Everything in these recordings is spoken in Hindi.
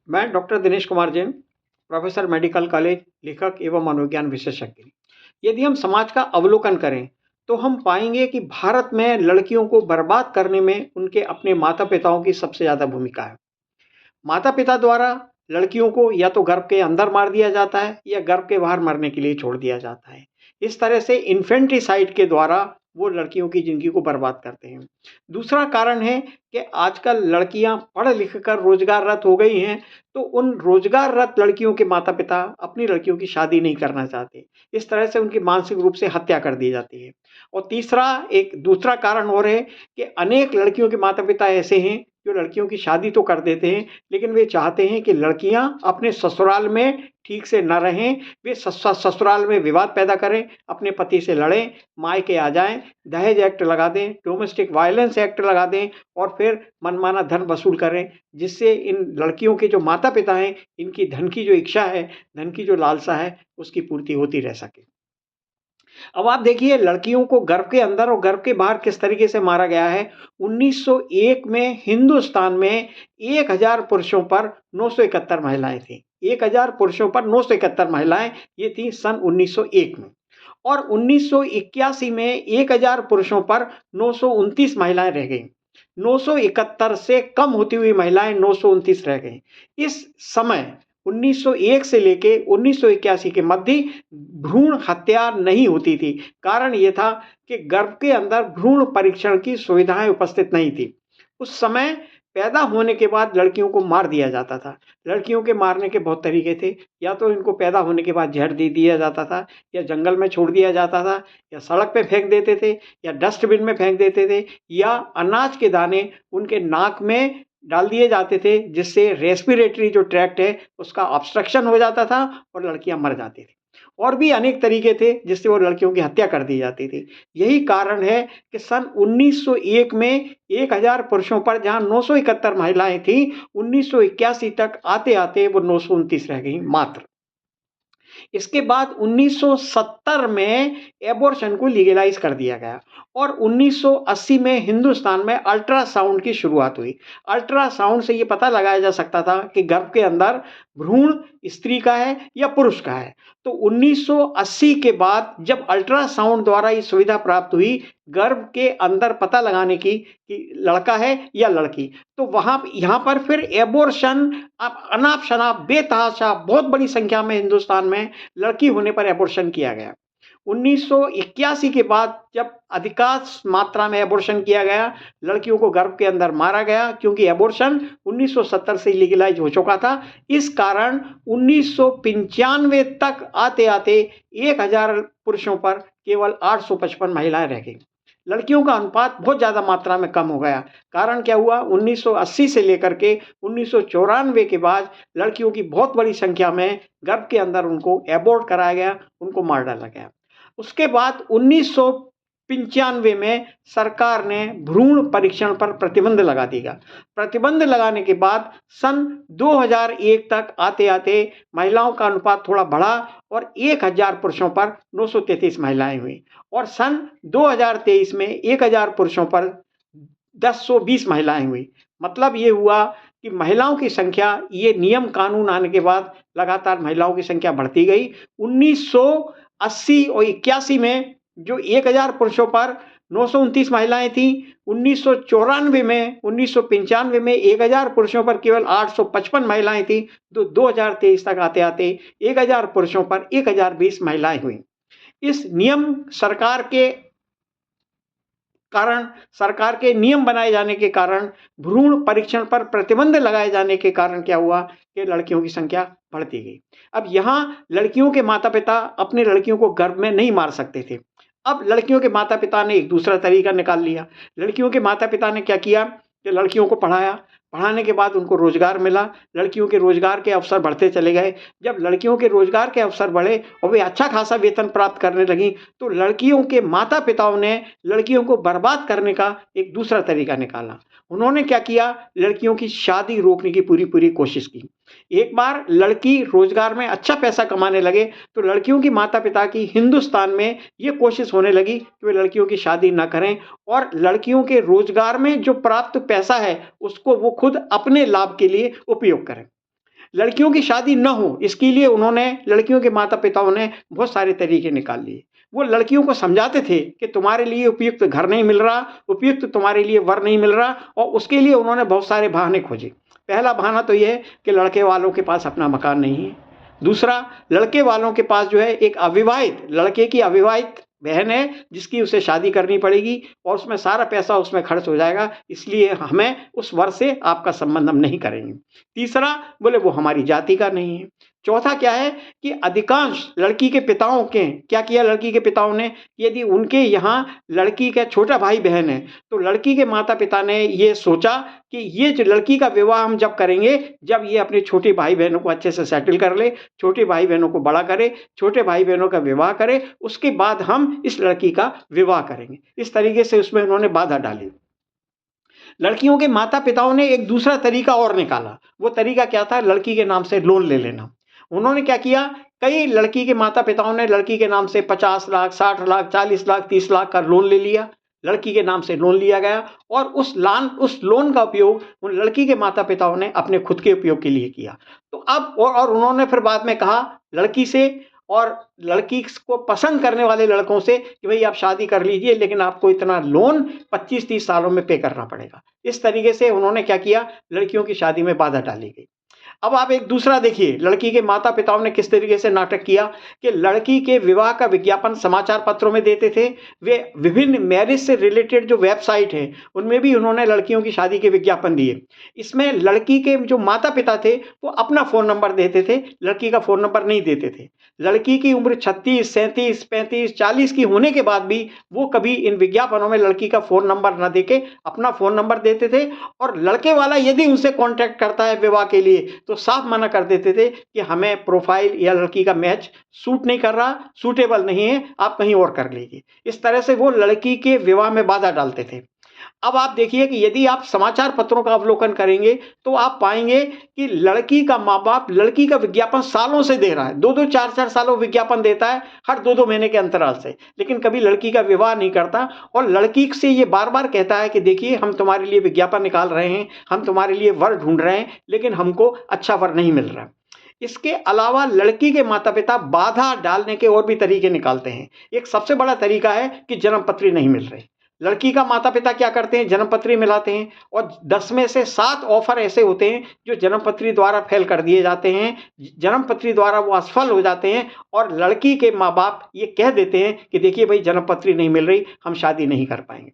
मैं doctor Dinesh Kumar Jain, professor medical college, लेखक एवं मनोविज्ञान विशेषज्ञ। यदि हम समाज का अवलोकन करें, तो हम पाएँगे कि भारत में लड़कियों को बर्बाद करने में उनके अपने माता-पिताओं की सबसे ज़्यादा भूमिका है। माता-पिता द्वारा लड़कियों को या तो गर्भ के अंदर मार दिया जाता है या गर्भ के बाहर मरने के लिए छोड़ दिया जाता है। इस तरह से इन्फेंटिसाइड के द्वारा वो लड़कियों की ज़िंदगी को बर्बाद करते हैं। दूसरा कारण है कि आजकल लड़कियाँ पढ़-लिख कर रोज़गाररत हो गई हैं, तो उन रोज़गाररत लड़कियों के माता-पिता अपनी लड़कियों की शादी नहीं करना चाहते। इस तरह से उनकी मानसिक रूप से हत्या कर दी जाती है। और तीसरा एक दूसरा कारण और है कि अनेक लड़कियों के माता-पिता ऐसे हैं, जो लड़कियों की शादी तो कर देते हैं, लेकिन वे चाहते हैं कि लड़कियाँ अपने ससुराल में ठीक से न रहें, वे ससुराल में विवाद पैदा करें, अपने पति से लड़ें, मायके आ जाएँ, दहेज एक्ट लगा दें, डोमेस्टिक वायलेंस एक्ट लगा दें और फिर मनमाना धन वसूल करें, जिससे इन लड़कियों के जो माता-पिता हैं, इनकी धन की जो इच्छा है, धन की जो लालसा है, उसकी पूर्ति होती रह सके। अब आप देखिए लड़कियों को गर्भ के अंदर और गर्भ के बाहर किस तरीके से मारा गया है। 1901 में हिंदुस्तान में 1000 पुरुषों पर 971 महिलाएँ थीं। 1000 पुरुषों पर 971 महिलाएँ, ये थी सन 1901 में। और 1981 में 1000 पुरुषों पर 929 महिलाएँ रह गईं। 971 से कम होती हुई महिलाएँ 929 रह गईं। इस समय 1901 से लेके 1981 के मध्य भ्रूण हत्या नहीं होती थी। कारण ये था कि गर्भ के अंदर भ्रूण परीक्षण की सुविधाएँ उपस्थित नहीं थी। उस समय पैदा होने के बाद लड़कियों को मार दिया जाता था। लड़कियों के मारने के बहुत तरीके थे, या तो इनको पैदा होने के बाद ज़हर दे दिया जाता था, या जंगल में छोड़ दिया जाता था, या सड़क पे फेंक देते थे, या डस्टबिन में फेंक देते थे, या अनाज के दाने उनके नाक में डाल दिए जाते थे, जिससे रेस्पिरेटरी जो ट्रैक्ट है, उसका ऑब्स्ट्रक्शन हो जाता था और लड़कियाँ मर जाती थीं। और भी अनेक तरीके थे, जिससे वो लड़कियों की हत्या कर दी जाती थी। यही कारण है कि सन 1901 में 1000 पुरुषों पर जहाँ 971 महिलाएँ थीं, 1981 तक आते-आते वो 929 रह गईं मात्र। इसके बाद 1970 में एबॉर्शन को लीगलाइज़ कर दिया गया और 1980 में हिंदुस्तान में अल्ट्रासाउंड की शुरुआत हुई। अल्ट्रासाउंड से ये पता लगाया जा सकता था कि गर्भ के अंदर भ्रूण स्त्री का है या पुरुष का है। तो 1980 के बाद जब अल्ट्रासाउंड द्वारा ये सुविधा प्राप्त हुई, गर्भ के अंदर पता लगाने की कि लड़का है या लड़की, तो वहाँ यहाँ पर फिर एबॉर्शन अब अनाप-शनाप बेतहाशा बहुत बड़ी संख्या में हिंदुस्तान में लड़की होने पर एबॉर्शन किया गया। 1981 के बाद जब अधिकांश मात्रा में एबॉर्शन किया गया, लड़कियों को गर्भ के अंदर मारा गया क्योंकि एबॉर्शन 1970 से लीगलाइज़ हो चुका था। इस कारण 1995 तक आते-आते 1000 पुरुषों पर केवल 855 महिलाएँ रह गईं। लड़कियों का अनुपात बहुत ज़्यादा मात्रा में कम हो गया। कारण क्या हुआ? 1980 से लेकर के 1994 के बाद लड़कियों की बहुत बड़ी संख्या में गर्भ के अंदर उनको एबॉर्ट कराया गया, उनको मार डाला गया। उसके बाद 1995 में सरकार ने भ्रूण परीक्षण पर प्रतिबंध लगा दिया। प्रतिबंध लगाने के बाद सन 2001 तक आते-आते महिलाओं का अनुपात थोड़ा बढ़ा और 1000 पुरुषों पर 933 महिलाएँ हुईं और सन 2023 में 1000 पुरुषों पर 1020 महिलाएँ हुईं। मतलब ये हुआ कि महिलाओं की संख्या ये नियम कानून आने के बाद लगातार महिलाओं की संख्या बढ़ती गई। 1980 और 81 में जो 1000 पुरुषों पर 929 महिलाएँ थीं, 1995 में 1000 पुरुषों पर केवल 855 महिलाएँ थीं, तो 2023 तक आते-आते 1000 पुरुषों पर 1020 महिलाएँ हुईं। इस नियम सरकार के नियम बनाए जाने के कारण, भ्रूण परीक्षण पर प्रतिबंध लगाए जाने के कारण क्या हुआ कि लड़कियों की संख्या बढ़ती गई। अब यहाँ लड़कियों के माता-पिता अपनी लड़कियों को गर्भ में नहीं मार सकते थे। अब लड़कियों के माता-पिता ने एक दूसरा तरीका निकाल लिया। लड़कियों के माता-पिता ने क्या किया कि लड़कियों को पढ़ाया, पढ़ाने के बाद उनको रोज़गार मिला, लड़कियों के रोज़गार के अवसर बढ़ते चले गए। जब लड़कियों के रोज़गार के अवसर बढ़े और वे अच्छा खासा वेतन प्राप्त करने लगीं, तो लड़कियों के माता-पिताओं ने लड़कियों को बर्बाद करने का एक दूसरा तरीका निकाला। उन्होंने क्या किया, लड़कियों की शादी रोकने की पूरी-पूरी कोशिश की। एक बार लड़की रोज़गार में अच्छा पैसा कमाने लगे, तो लड़कियों की माता-पिता की हिंदुस्तान में ये कोशिश होने लगी कि वे लड़कियों की शादी ना करें और लड़कियों के रोज़गार में जो प्राप्त पैसा है, उसको वो खुद अपने लाभ के लिए उपयोग करें। लड़कियों की शादी न हो इसके लिए उन्होंने, लड़कियों के माता पिताओं ने बहुत सारे तरीके निकाल लिए। वो लड़कियों को समझाते थे कि तुम्हारे लिए उपयुक्त घर नहीं मिल रहा, उपयुक्त तुम्हारे लिए वर नहीं मिल रहा, और उसके लिए उन्होंने बहुत सारे बहाने खोजे। पहला बहाना तो यह है कि लड़के वालों के पास अपना मकान नहीं है। दूसरा, लड़के वालों के पास जो है एक अविवाहित, लड़के की अविवाहित बहन है जिसकी उसे शादी करनी पड़ेगी और उसमें सारा पैसा उसमें खर्च हो जाएगा, इसलिए हमें उस वर से आपका संबंध हम नहीं करेंगे। तीसरा, बोले वो हमारी जाति का नहीं है। चौथा क्या है कि अधिकांश लड़की के पिताओं के क्या किया, लड़की के पिताओं ने, यदि उनके यहाँ लड़की का छोटा भाई बहन है तो लड़की के माता पिता ने ये सोचा कि ये जो लड़की का विवाह हम जब करेंगे, जब ये अपने छोटे भाई बहनों को अच्छे से सेटल कर ले, छोटे भाई बहनों को बड़ा करे, छोटे भाई बहनों का विवाह करे, उसके बाद हम इस लड़की का विवाह करेंगे। इस तरीके से उसमें उन्होंने बाधा डाली। लड़कियों के माता पिताओं ने एक दूसरा तरीका और निकाला। वो तरीका क्या था? लड़की के नाम से लोन ले लेना। उन्होंने क्या किया, कई लड़की के माता पिताओं ने लड़की के नाम से 50 लाख, 60 लाख, 40 लाख, 30 लाख का लोन ले लिया। लड़की के नाम से लोन लिया गया और उस लोन का उपयोग उन लड़की के माता पिताओं ने अपने खुद के उपयोग के लिए किया। तो अब और उन्होंने फिर बाद में कहा लड़की से और लड़की को पसंद करने वाले लड़कों से कि भाई आप शादी कर लीजिए, लेकिन आपको इतना लोन 25-30 सालों में पे करना पड़ेगा। इस तरीके से उन्होंने क्या किया, लड़कियों की शादी में बाधा डाली गई। अब आप एक दूसरा देखिए, लड़की के माता पिताओं ने किस तरीके से नाटक किया कि लड़की के विवाह का विज्ञापन समाचार पत्रों में देते थे। वे विभिन्न मैरिज से रिलेटेड जो वेबसाइट है उनमें भी उन्होंने लड़कियों की शादी के विज्ञापन दिए। इसमें लड़की के जो माता पिता थे वो अपना फ़ोन नंबर देते थे, लड़की का फ़ोन नंबर नहीं देते थे। लड़की की उम्र 36, 37, 35, 40 की होने के बाद भी वो कभी इन विज्ञापनों में लड़की का फ़ोन नंबर न देके अपना फ़ोन नंबर देते थे, और लड़के वाला यदि उनसे कॉन्टैक्ट करता है विवाह के लिए तो साफ मना कर देते थे कि हमें प्रोफाइल या लड़की का मैच सूट नहीं कर रहा, सूटेबल नहीं है, आप कहीं और कर लीजिए। इस तरह से वो लड़की के विवाह में बाधा डालते थे। अब आप देखिए कि यदि आप समाचार पत्रों का अवलोकन करेंगे तो आप पाएंगे कि लड़की का माँ बाप लड़की का विज्ञापन सालों से दे रहा है, 2-2, 4-4 सालों विज्ञापन देता है हर 2-2 महीने के अंतराल से, लेकिन कभी लड़की का विवाह नहीं करता और लड़की से ये बार बार कहता है कि देखिए हम तुम्हारे लिए विज्ञापन निकाल रहे हैं, हम तुम्हारे लिए वर ढूंढ रहे हैं, लेकिन हमको अच्छा वर नहीं मिल रहा। इसके अलावा लड़की के माता पिता बाधा डालने के और भी तरीके निकालते हैं। एक सबसे बड़ा तरीका है कि जन्म पत्री नहीं मिल रही। लड़की का माता पिता क्या करते हैं, जन्म पत्री मिलाते हैं और 10 में से 7 ऑफर ऐसे होते हैं जो जन्म पत्री द्वारा फेल कर दिए जाते हैं, जन्म पत्री द्वारा वो असफल हो जाते हैं और लड़की के माँ बाप ये कह देते हैं कि देखिए भाई जन्म पत्री नहीं मिल रही, हम शादी नहीं कर पाएंगे।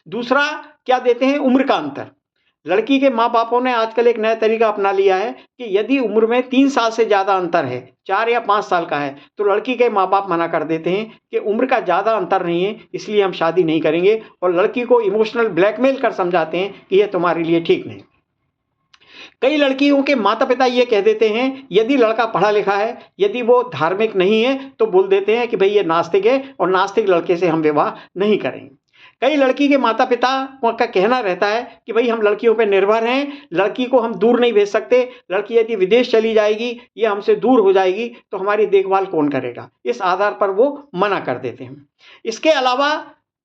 दूसरा क्या देते हैं, उम्र का अंतर। लड़की के माँ बापों ने आजकल एक नया तरीका अपना लिया है कि यदि उम्र में 3 साल से ज़्यादा अंतर है, 4 या 5 साल का है, तो लड़की के माँ बाप मना कर देते हैं कि उम्र का ज़्यादा अंतर नहीं है इसलिए हम शादी नहीं करेंगे, और लड़की को इमोशनल ब्लैकमेल कर समझाते हैं कि यह तुम्हारे लिए ठीक नहीं। कई लड़कियों के माता पिता ये कह देते हैं, यदि लड़का पढ़ा लिखा है, यदि वो धार्मिक नहीं है, तो बोल देते हैं कि भाई ये नास्तिक है और नास्तिक लड़के से हम विवाह नहीं करेंगे। कई लड़की के माता पिता का कहना रहता है कि भाई हम लड़कियों पर निर्भर हैं, लड़की को हम दूर नहीं भेज सकते, लड़की यदि विदेश चली जाएगी या हमसे दूर हो जाएगी तो हमारी देखभाल कौन करेगा, इस आधार पर वो मना कर देते हैं। इसके अलावा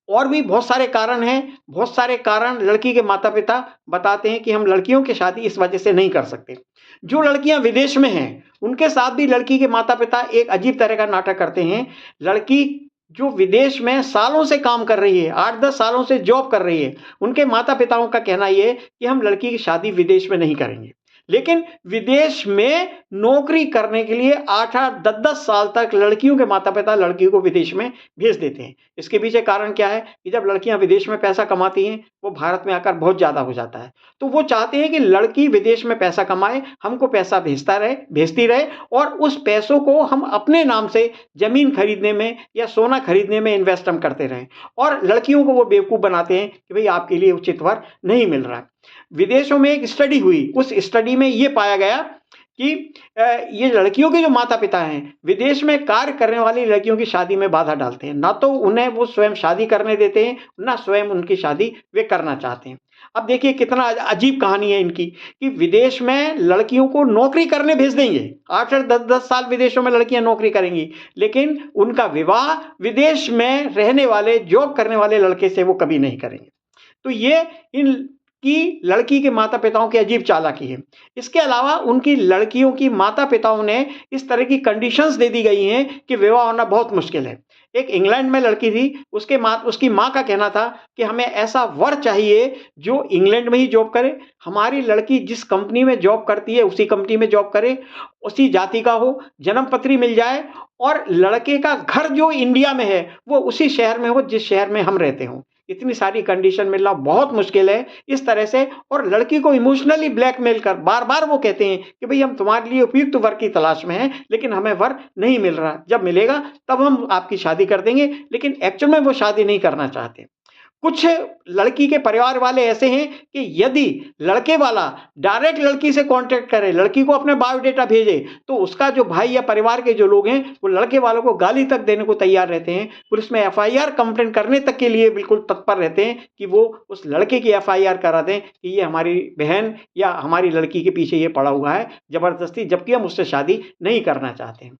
और भी बहुत सारे कारण हैं, बहुत सारे कारण लड़की के माता पिता बताते हैं कि हम लड़कियों की शादी इस वजह से नहीं कर सकते। जो लड़कियां विदेश में हैं उनके साथ भी लड़की के माता पिता एक अजीब तरह का नाटक करते हैं। लड़की जो विदेश में सालों से काम कर रही है, 8-10 सालों से जॉब कर रही है, उनके माता पिताओं का कहना यह है कि हम लड़की की शादी विदेश में नहीं करेंगे। लेकिन विदेश में नौकरी करने के लिए 8-8, 10-10 साल तक लड़कियों के माता पिता लड़की को विदेश में भेज देते हैं। इसके पीछे कारण क्या है कि जब लड़कियां विदेश में पैसा कमाती हैं वो भारत में आकर बहुत ज़्यादा हो जाता है, तो वो चाहते हैं कि लड़की विदेश में पैसा कमाए, हमको पैसा भेजती रहे और उस पैसों को हम अपने नाम से ज़मीन खरीदने में या सोना खरीदने में इन्वेस्ट हम करते रहें, और लड़कियों को वो बेवकूफ़ बनाते हैं कि भाई आपके लिए उचित वर नहीं मिल रहा है। विदेशों में एक स्टडी हुई, उस स्टडी में ये पाया गया कि ये लड़कियों के जो माता पिता हैं विदेश में कार्य करने वाली लड़कियों की शादी में बाधा डालते हैं, ना तो उन्हें वो स्वयं शादी करने देते हैं, ना स्वयं उनकी शादी वे करना चाहते हैं। अब देखिए कितना अजीब कहानी है इनकी कि विदेश में लड़कियों को नौकरी करने भेज देंगे, 8-8, 10-10 साल विदेशों में लड़कियां नौकरी करेंगी, लेकिन उनका विवाह विदेश में रहने वाले जॉब करने वाले लड़के से वो कभी नहीं करेंगे। तो ये इन कि लड़की के माता पिताओं की अजीब चालाकी है। इसके अलावा उनकी लड़कियों की माता पिताओं ने इस तरह की कंडीशंस दे दी गई हैं कि विवाह होना बहुत मुश्किल है। एक इंग्लैंड में लड़की थी, उसकी माँ का कहना था कि हमें ऐसा वर चाहिए जो इंग्लैंड में ही जॉब करे, हमारी लड़की जिस कंपनी में जॉब करती है उसी कंपनी में जॉब करे, उसी जाति का हो, जन्म पत्री मिल जाए और लड़के का घर जो इंडिया में है वो उसी शहर में हो जिस शहर में हम रहते हों। इतनी सारी कंडीशन मिलना बहुत मुश्किल है। इस तरह से और लड़की को इमोशनली ब्लैकमेल कर बार-बार वो कहते हैं कि भई हम तुम्हारे लिए उपयुक्त वर की तलाश में हैं, लेकिन हमें वर नहीं मिल रहा। जब मिलेगा तब हम आपकी शादी कर देंगे, लेकिन एक्चुअल में वो शादी नहीं करना चाहते। कुछ लड़की के परिवार वाले ऐसे हैं कि यदि लड़के वाला डायरेक्ट लड़की से कांटेक्ट करे, लड़की को अपने बायोडाटा भेजे, तो उसका जो भाई या परिवार के जो लोग हैं, वो लड़के वालों को गाली तक देने को तैयार रहते हैं। पुलिस में एफआईआर कंप्लेंट करने तक के लिए बिल्कुल तत्पर रहते हैं कि वो उस लड़के की एफआईआर करा दें कि ये हमारी बहन या हमारी लड़की के पीछे ये पड़ा हुआ है ज़बरदस्ती, जबकि हम उससे शादी नहीं करना चाहते हैं।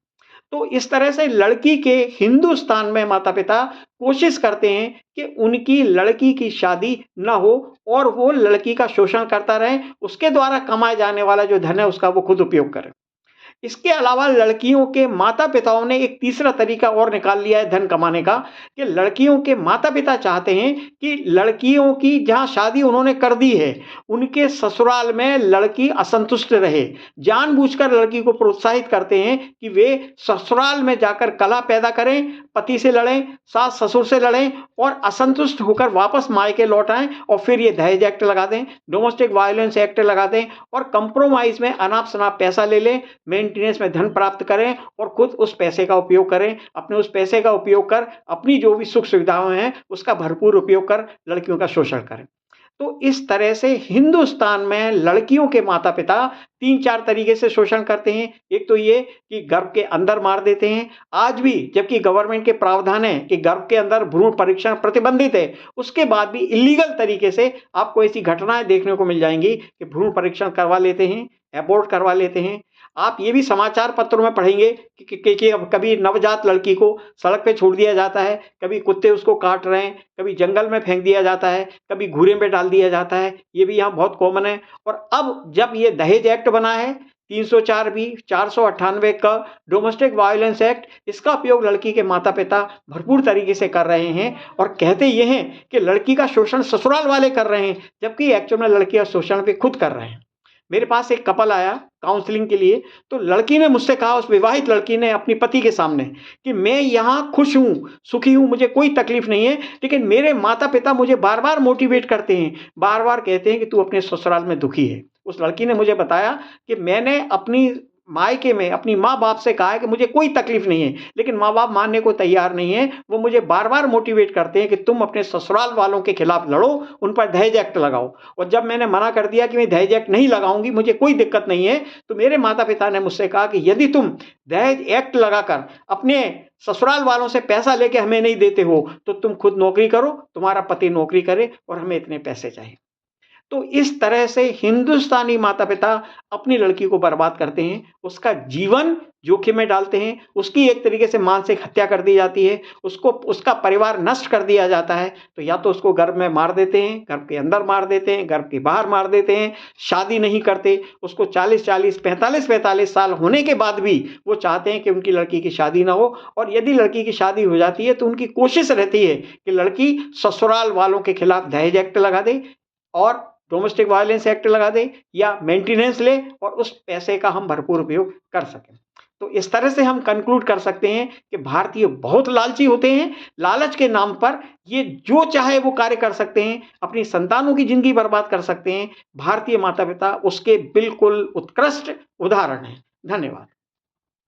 तो इस तरह से लड़की के हिंदुस्तान में माता-पिता कोशिश करते हैं कि उनकी लड़की की शादी ना हो और वो लड़की का शोषण करता रहे, उसके द्वारा कमाए जाने वाला जो धन है उसका वो खुद उपयोग करें। इसके अलावा लड़कियों के माता-पिताओं ने एक तीसरा तरीका और निकाल लिया है धन कमाने का कि लड़कियों के माता-पिता चाहते हैं कि लड़कियों की जहाँ शादी उन्होंने कर दी है, उनके ससुराल में लड़की असंतुष्ट रहे। जानबूझकर लड़की को प्रोत्साहित करते हैं कि वे ससुराल में जाकर कलह पैदा करें, पति से लड़ें, सास-ससुर से लड़ें और असंतुष्ट होकर वापस मायके लौट आएँ और फिर ये दहेज एक्ट लगा दें, डोमेस्टिक वायलेंस एक्ट लगा दें और कंप्रोमाइज़ में अनाप-शनाप पैसा ले लें, मेंटेनेंस में धन प्राप्त करें और खुद उस पैसे का उपयोग करें। अपने उस पैसे का उपयोग कर अपनी जो भी सुख सुविधाएँ हैं, उसका भरपूर उपयोग कर लड़कियों का शोषण करें। तो इस तरह से हिंदुस्तान में लड़कियों के माता-पिता 3-4 तरीके से शोषण करते हैं। एक तो ये कि गर्भ के अंदर मार देते हैं। आज भी जबकि गवर्नमेंट के प्रावधान है कि गर्भ के अंदर भ्रूण परीक्षण प्रतिबंधित है, उसके बाद भी इल्लीगल तरीके से आपको ऐसी घटनाएँ देखने को मिल जाएँगी कि भ्रूण परीक्षण करवा लेते हैं, एबॉर्ट करवा लेते हैं। आप ये भी समाचार पत्रों में पढ़ेंगे कि अब कभी नवजात लड़की को सड़क पे छोड़ दिया जाता है, कभी कुत्ते उसको काट रहे हैं, कभी जंगल में फेंक दिया जाता है, कभी घूरे में डाल दिया जाता है। ये भी यहाँ बहुत कॉमन है और अब जब ये दहेज एक्ट बना है 304 बी, 498 क, डोमेस्टिक वायलेंस एक्ट, इसका उपयोग लड़की के माता-पिता भरपूर तरीके से कर रहे हैं और कहते ये हैं कि लड़की का शोषण ससुराल वाले कर रहे हैं, जबकि एक्चुअल में लड़की का शोषण वे खुद कर रहे हैं। मेरे पास एक कपल आया काउंसलिंग के लिए, तो लड़की ने मुझसे कहा, उस विवाहित लड़की ने अपनी पति के सामने, कि मैं यहाँ खुश हूँ, सुखी हूँ, मुझे कोई तकलीफ नहीं है, लेकिन मेरे माता-पिता मुझे बार-बार मोटिवेट करते हैं, बार-बार कहते हैं कि तू अपने ससुराल में दुखी है। उस लड़की ने मुझे बताया कि मैंने अपनी मायके में अपनी माँ-बाप से कहा है कि मुझे कोई तकलीफ नहीं है, लेकिन माँ-बाप मानने को तैयार नहीं है। वो मुझे बार-बार मोटिवेट करते हैं कि तुम अपने ससुराल वालों के खिलाफ लड़ो, उन पर दहेज एक्ट लगाओ। और जब मैंने मना कर दिया कि मैं दहेज एक्ट नहीं लगाऊँगी, मुझे कोई दिक्कत नहीं है, तो मेरे माता-पिता ने मुझसे कहा कि यदि तुम दहेज एक्ट लगाकर अपने ससुराल वालों से पैसा लेके हमें नहीं देते हो, तो तुम खुद नौकरी करो, तुम्हारा पति नौकरी करे और हमें इतने पैसे चाहिए। तो इस तरह से हिंदुस्तानी माता-पिता अपनी लड़की को बर्बाद करते हैं, उसका जीवन जोखिम में डालते हैं, उसकी एक तरीके से मानसिक हत्या कर दी जाती है, उसका परिवार नष्ट कर दिया जाता है। तो या तो उसको गर्भ में मार देते हैं, गर्भ के अंदर मार देते हैं, गर्भ के बाहर मार देते हैं, शादी नहीं करते, उसको 40-40, 45-45 साल होने के बाद भी वो चाहते हैं कि उनकी लड़की की शादी ना हो और यदि लड़की की शादी हो जाती है तो उनकी कोशिश रहती है कि लड़की ससुराल वालों के खिलाफ दहेज एक्ट लगा दे और डोमेस्टिक वायलेंस एक्ट लगा दे या मेंटेनेंस ले और उस पैसे का हम भरपूर उपयोग कर सकें। तो इस तरह से हम कंक्लूड कर सकते हैं कि भारतीय बहुत लालची होते हैं, लालच के नाम पर ये जो चाहे वो कार्य कर सकते हैं, अपनी संतानों की ज़िंदगी बर्बाद कर सकते हैं। भारतीय माता-पिता उसके बिल्कुल उत्कृष्ट उदाहरण हैं। धन्यवाद।